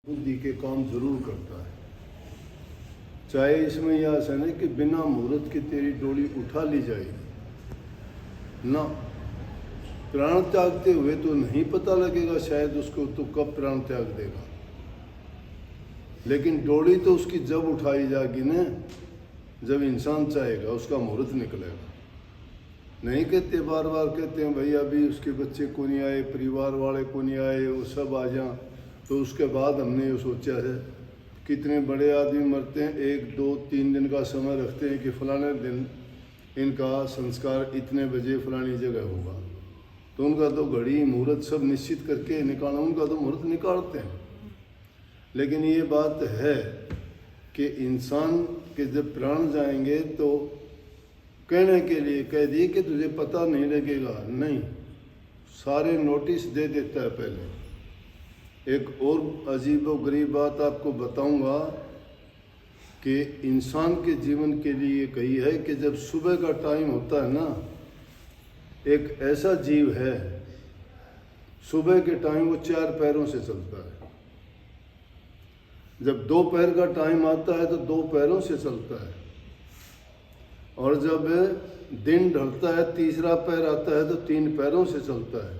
बुद्धि के काम जरूर करता है। चाहे इसमें यह आशा नहीं कि बिना मुहूर्त की तेरी डोली उठा ली जाएगी ना, प्राण त्यागते हुए तो नहीं पता लगेगा शायद उसको तो कब प्राण त्याग देगा, लेकिन डोली तो उसकी जब उठाई जाएगी ना, जब इंसान चाहेगा उसका मुहूर्त निकलेगा। नहीं कहते, बार बार कहते हैं भाई अभी उसके बच्चे को नहीं आए, परिवार वाले को नहीं आए, वो सब आ जाएं, तो उसके बाद हमने ये सोचा है कितने बड़े आदमी मरते हैं, 1 2 3 दिन का समय रखते हैं कि फलाने दिन इनका संस्कार इतने बजे फलानी जगह होगा, तो उनका तो घड़ी मुहूर्त सब निश्चित करके निकालना, उनका तो मुहूर्त निकालते हैं। लेकिन ये बात है कि इंसान के जब प्राण जाएंगे तो कहने के लिए कह दिए कि तुझे पता नहीं लगेगा, नहीं, सारे नोटिस दे देता है पहले। एक और अजीब व गरीब बात आपको बताऊंगा कि इंसान के जीवन के लिए कही है कि जब सुबह का टाइम होता है ना, एक ऐसा जीव है सुबह के टाइम वो 4 पैरों से चलता है, जब दोपहर का टाइम आता है तो 2 पैरों से चलता है, और जब दिन ढलता है तीसरा पैर आता है तो 3 पैरों से चलता है,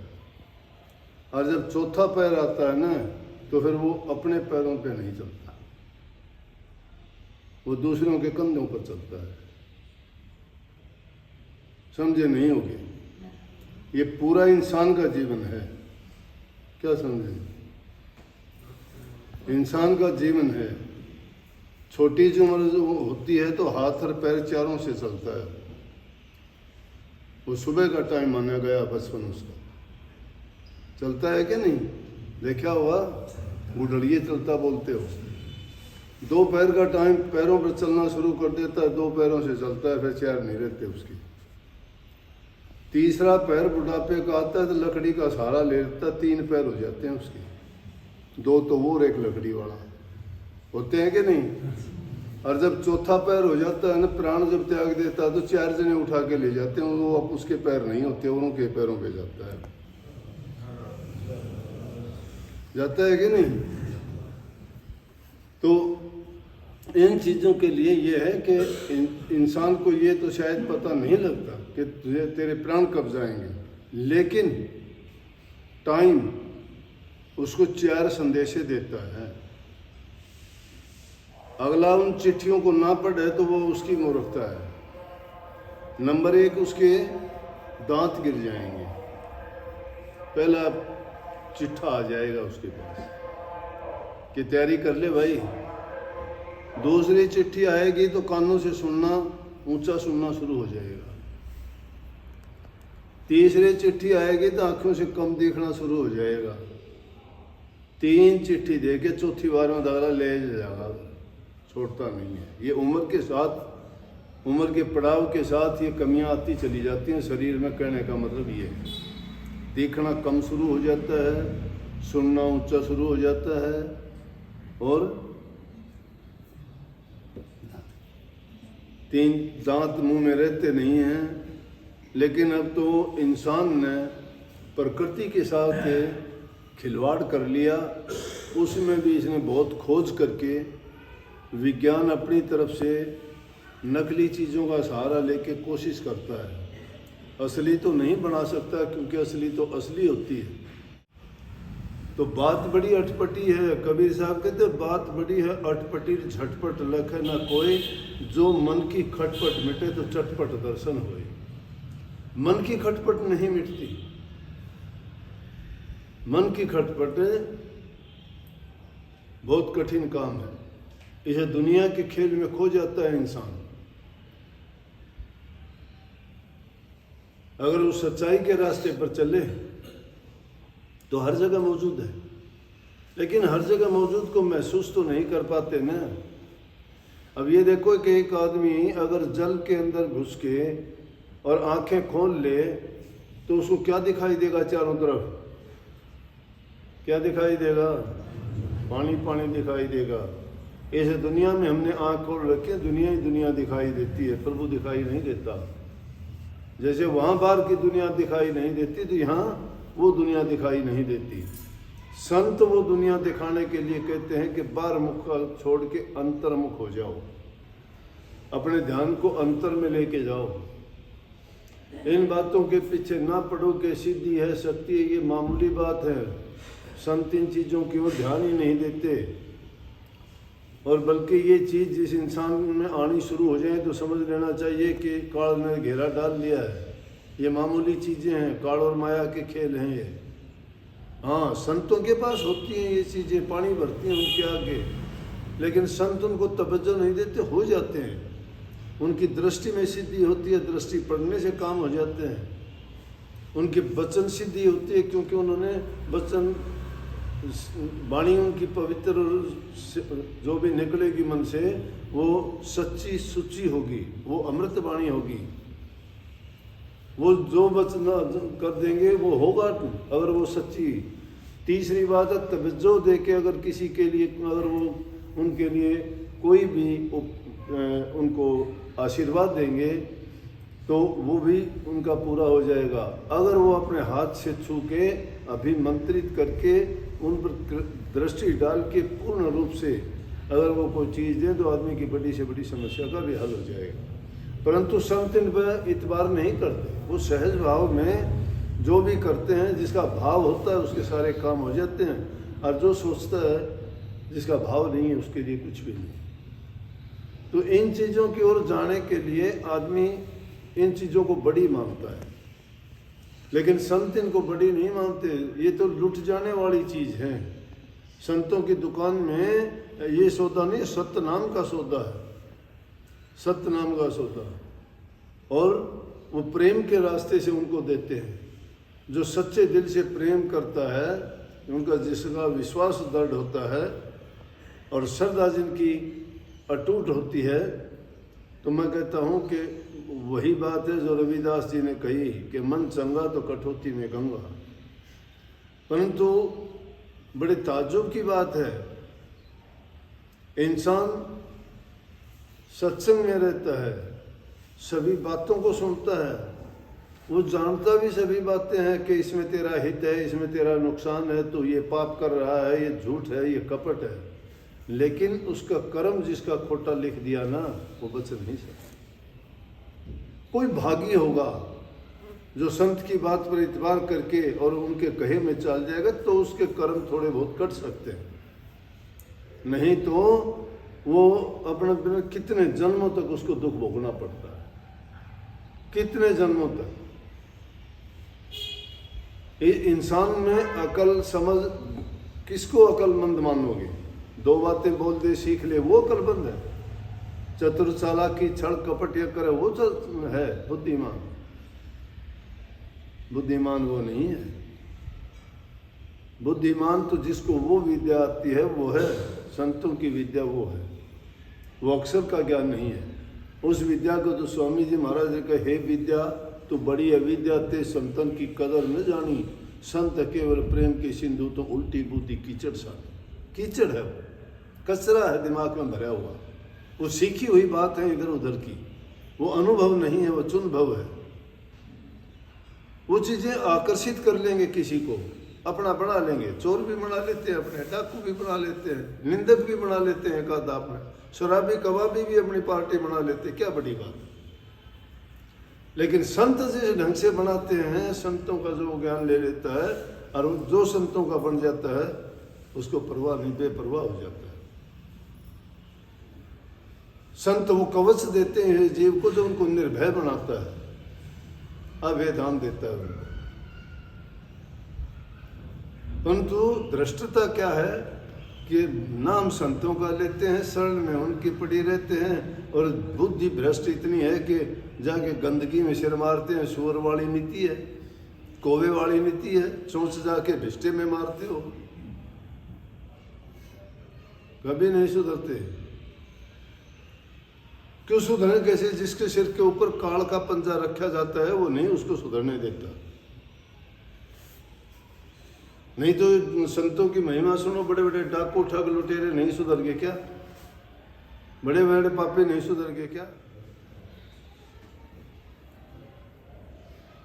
और जब चौथा पैर आता है ना तो फिर वो अपने पैरों पे नहीं चलता, वो दूसरों के कंधों पर चलता है। समझे नहीं होगे? ये पूरा इंसान का जीवन है, क्या समझे? इंसान का जीवन है। छोटी सी उम्र जो होती है तो हाथ और पैर चारों से चलता है, वो सुबह का टाइम माना गया बचपन उसका, चलता है कि नहीं? देखा हुआ गुडड़िए चलता बोलते हो। 2 पैर का टाइम पैरों पर चलना शुरू कर देता है, 2 पैरों से चलता है, फिर 4 नहीं रहते उसकी। तीसरा पैर बुढ़ापे का आता है तो लकड़ी का सहारा ले लेता, 3 पैर हो जाते हैं उसके, 2 तो वो और 1 लकड़ी वाला, होते हैं कि नहीं? और जब चौथा पैर हो जाता है ना, प्राण जब त्याग देता है तो 4 जने उठा के ले जाते हैं, वो अब उसके पैर नहीं होते, उनके पैरों पे जाता है, जाता है कि नहीं? तो इन चीज़ों के लिए ये है कि इंसान को ये तो शायद पता नहीं लगता कि तुझे तेरे प्राण कब जाएंगे, लेकिन टाइम उसको 4 संदेशे देता है। अगला उन चिट्ठियों को ना पढ़े तो वो उसकी मूर्खता है। नंबर 1, उसके दांत गिर जाएंगे, पहला चिट्ठा आ जाएगा उसके पास कि तैयारी कर ले भाई। दूसरी चिट्ठी आएगी तो कानों से सुनना, ऊंचा सुनना शुरू हो जाएगा। तीसरी चिट्ठी आएगी तो आंखों से कम देखना शुरू हो जाएगा। 3 चिट्ठी दे के चौथी बार में दागला ले जाएगा, छोड़ता नहीं है। ये उम्र के साथ, उम्र के पड़ाव के साथ ये कमियां आती चली जाती हैं शरीर में। कहने का मतलब ये है, देखना कम शुरू हो जाता है, सुनना ऊंचा शुरू हो जाता है, और 3 दांत मुंह में रहते नहीं हैं। लेकिन अब तो इंसान ने प्रकृति के साथ खिलवाड़ कर लिया, उसमें भी इसने बहुत खोज करके विज्ञान अपनी तरफ से नकली चीज़ों का सहारा लेके कोशिश करता है। असली तो नहीं बना सकता, क्योंकि असली तो असली होती है। तो बात बड़ी अटपटी है। कबीर साहब कहते बात बड़ी है अटपटी, झटपट लख है ना कोई, जो मन की खटपट मिटे तो चटपट दर्शन होए। मन की खटपट नहीं मिटती, मन की खटपट बहुत कठिन काम है। इसे दुनिया के खेल में खो जाता है इंसान। अगर वो सच्चाई के रास्ते पर चले तो हर जगह मौजूद है, लेकिन हर जगह मौजूद को महसूस तो नहीं कर पाते ना। अब ये देखो कि एक आदमी अगर जल के अंदर घुस के और आंखें खोल ले तो उसको क्या दिखाई देगा? चारों तरफ क्या दिखाई देगा? पानी पानी दिखाई देगा। ऐसे दुनिया में हमने आंख खोल रखी है, दुनिया ही दुनिया दिखाई देती है, प्रभु दिखाई नहीं देता। जैसे वहाँ बाहर की दुनिया दिखाई नहीं देती तो यहाँ वो दुनिया दिखाई नहीं देती। संत वो दुनिया दिखाने के लिए कहते हैं कि बाहर मुख छोड़ के अंतर्मुख हो जाओ, अपने ध्यान को अंतर में लेके जाओ। इन बातों के पीछे ना पड़ो कि सिद्धि है, शक्ति है, ये मामूली बात है। संत इन चीज़ों की ओर ध्यान ही नहीं देते, और बल्कि ये चीज़ जिस इंसान में आनी शुरू हो जाए तो समझ लेना चाहिए कि काल ने घेरा डाल लिया है। ये मामूली चीज़ें हैं, काल और माया के खेल हैं ये। हाँ, संतों के पास होती हैं ये चीज़ें, पानी भरती हैं उनके आगे, लेकिन संत उनको तवज्जो नहीं देते, हो जाते हैं। उनकी दृष्टि में सिद्धि होती है, दृष्टि पढ़ने से काम हो जाते हैं। उनकी वचन सिद्धि होती है क्योंकि उन्होंने वचन, वाणी उनकी पवित्र जो भी निकलेगी मन से वो सच्ची सुची होगी, वो अमृत वाणी होगी। वो जो वचन कर देंगे वो होगा अगर वो सच्ची। तीसरी बात है तवज्जो दे के अगर किसी के लिए, अगर वो उनके लिए कोई भी उनको आशीर्वाद देंगे तो वो भी उनका पूरा हो जाएगा। अगर वो अपने हाथ से छू के अभिमंत्रित करके उन पर दृष्टि डाल के पूर्ण रूप से अगर वो कोई चीज़ दें तो आदमी की बड़ी से बड़ी समस्या का भी हल हो जाएगा। परंतु संत इन पर इतबार नहीं करते, वो सहज भाव में जो भी करते हैं, जिसका भाव होता है उसके सारे काम हो जाते हैं, और जो सोचता है जिसका भाव नहीं है उसके लिए कुछ भी नहीं। तो इन चीज़ों की ओर जाने के लिए आदमी इन चीज़ों को बड़ी मानता है, लेकिन संत इनको बड़ी नहीं मानते। ये तो लुट जाने वाली चीज़ है। संतों की दुकान में ये सौदा नहीं, सत्य नाम का सौदा है, सत्य नाम का सौदा। और वो प्रेम के रास्ते से उनको देते हैं। जो सच्चे दिल से प्रेम करता है, उनका जिसका विश्वास दृढ़ होता है और श्रद्धा जिनकी अटूट होती है, तो मैं कहता हूँ कि वही बात है जो रविदास जी ने कही कि मन चंगा तो कठौती में गंगा। परंतु बड़े ताज्जुब की बात है, इंसान सत्संग में रहता है, सभी बातों को सुनता है, वो जानता भी सभी बातें हैं कि इसमें तेरा हित है, इसमें तेरा नुकसान है, तो ये पाप कर रहा है, ये झूठ है, ये कपट है, लेकिन उसका कर्म जिसका खोटा लिख दिया ना, वो बच नहीं सकता। कोई भागी होगा जो संत की बात पर इतबार करके और उनके कहे में चल जाएगा, तो उसके कर्म थोड़े बहुत कट सकते हैं, नहीं तो वो अपने कितने जन्मों तक उसको दुख भोगना पड़ता है, कितने जन्मों तक। इंसान में अकल समझ, किसको अकलमंद मानोगे? दो बातें बोल दे सीख ले वो अकलमंद है। चतुर चालाकी छल कपट या करे वो है बुद्धिमान। बुद्धिमान वो नहीं है। बुद्धिमान तो जिसको वो विद्या आती है वो है, संतों की विद्या वो है, वो अक्षर का ज्ञान नहीं है। उस विद्या को तो स्वामी जी महाराज ने कहे, हे विद्या तो बड़ी अविद्या ते संतन की कदर न जानी, संत केवल प्रेम के सिंधु तो उल्टी बूटी कीचड़ सा। कीचड़ है वो, कचरा है दिमाग में भरा हुआ, वो सीखी हुई बात है इधर उधर की, वो अनुभव नहीं है, वो चुनभव है। वो चीज़ें आकर्षित कर लेंगे किसी को, अपना बना लेंगे। चोर भी बना लेते हैं अपने, डाकू भी बना लेते हैं, निंदक भी बना लेते हैं, एक आध आपने शराबी कबाबी भी अपनी पार्टी बना लेते हैं, क्या बड़ी बात है। लेकिन संत जिस ढंग से बनाते हैं, संतों का जो ज्ञान ले लेता है और जो संतों का बन जाता है उसको परवाह नहीं, बेपरवाह हो जाता है। संत वो कवच देते हैं जीव को जो उनको निर्भय बनाता है, अभेदान देता है उनको। परंतु दृष्टता क्या है कि नाम संतों का लेते हैं, शरण में उनकी पड़ी रहते हैं, और बुद्धि भ्रष्ट इतनी है कि जाके गंदगी में सिर मारते हैं। सुअर वाली नीति है, कौवे वाली नीति है, चोंच जाके भिष्टे में मारते हो, कभी नहीं सुधरते। क्यों सुधरने कैसे? जिसके सिर के ऊपर काल का पंजा रखा जाता है वो नहीं उसको सुधरने देता। नहीं तो संतों की महिमा सुनो, बड़े बड़े डाकू ठग लुटेरे नहीं सुधर गए क्या? बड़े बड़े पापी नहीं सुधर गए क्या?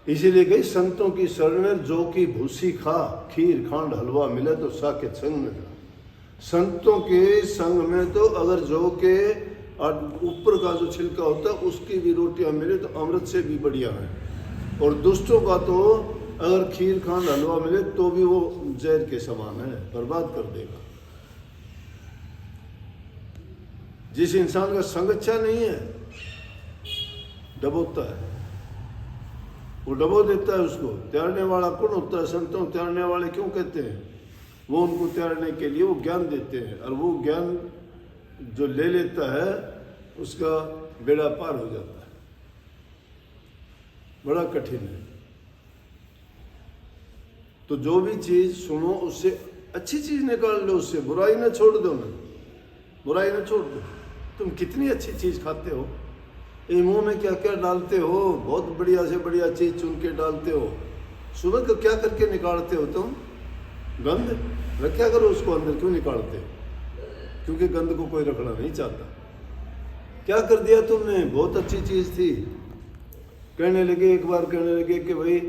इसीलिए कही संतों की शरण जो की भूसी खा, खीर खांड हलवा मिले तो साकेत संग में जा। संतों के संग में तो अगर जौ के ऊपर का जो छिलका होता है उसकी भी रोटियां मिले तो अमृत से भी बढ़िया है, और दुष्टों का तो अगर खीर खांड हलवा मिले तो भी वो जहर के समान है, बर्बाद कर देगा। जिस इंसान का संग अच्छा नहीं है डबोता है, वो डबो देता है उसको। तैरने वाला कौन होता है? संतों तैरने वाले क्यों कहते हैं? वो उनको तैरने के लिए वो ज्ञान देते हैं, और वो ज्ञान जो ले लेता है उसका बेड़ा पार हो जाता है। बड़ा कठिन है। तो जो भी चीज सुनो उससे अच्छी चीज निकाल लो, उससे बुराई ना छोड़ दो ना, बुराई ना छोड़ दो। तुम कितनी अच्छी चीज खाते हो, ये मुंह में क्या क्या डालते हो, बहुत बढ़िया से बढ़िया चीज चुन के डालते हो। सुबह को क्या करके निकालते हो तुम? गंध रखा करो उसको अंदर, क्यों निकालते? क्योंकि गंध को कोई रखना नहीं चाहता। क्या कर दिया तुमने? बहुत अच्छी चीज थी। कहने लगे, एक बार कहने लगे कि भाई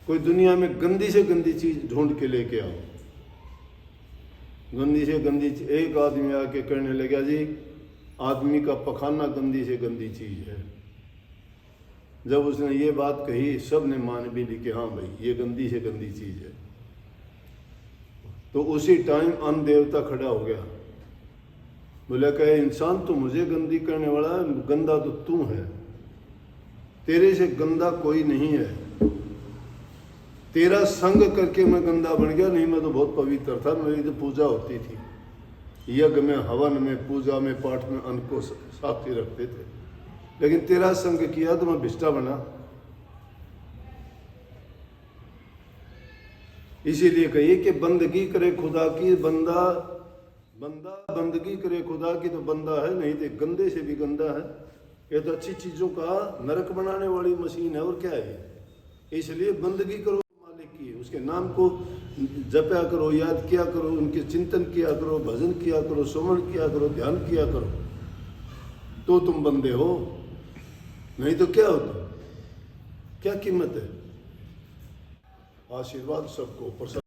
कोई दुनिया में गंदी से गंदी चीज ढूंढ के लेके आओ। गंदी से गंदी एक आदमी आके कहने लगा, जी आदमी का पखाना गंदी से गंदी चीज है। जब उसने ये बात कही सब ने मान भी ली कि हाँ भाई ये गंदी से गंदी चीज है। तो उसी टाइम अन्न देवता खड़ा हो गया, बोला कहे इंसान तो मुझे गंदी करने वाला है, गंदा तो तू है, तेरे से गंदा कोई नहीं है। तेरा संग करके मैं गंदा बन गया, नहीं मैं तो बहुत पवित्र था। मेरी तो पूजा होती थी, यज्ञ में, हवन में, पूजा में, पाठ में अन्न को साक्षी रखते थे, लेकिन तेरा संग किया तो मैं भिष्टा बना। इसीलिए कहिए कि बंदगी करे खुदा की, बंदा बंदगी करे खुदा की तो बंदा है, नहीं तो गंदे से भी गंदा है। ये तो अच्छी चीजों का नरक बनाने वाली मशीन है, और क्या है। इसलिए बंदगी करो मालिक की, उसके नाम को जपया करो, याद किया करो, उनके चिंतन किया करो, भजन किया करो, सुमन किया करो, ध्यान किया करो, तो तुम बंदे हो। नहीं तो क्या हो तुम? क्या कीमत है? आशीर्वाद सबको।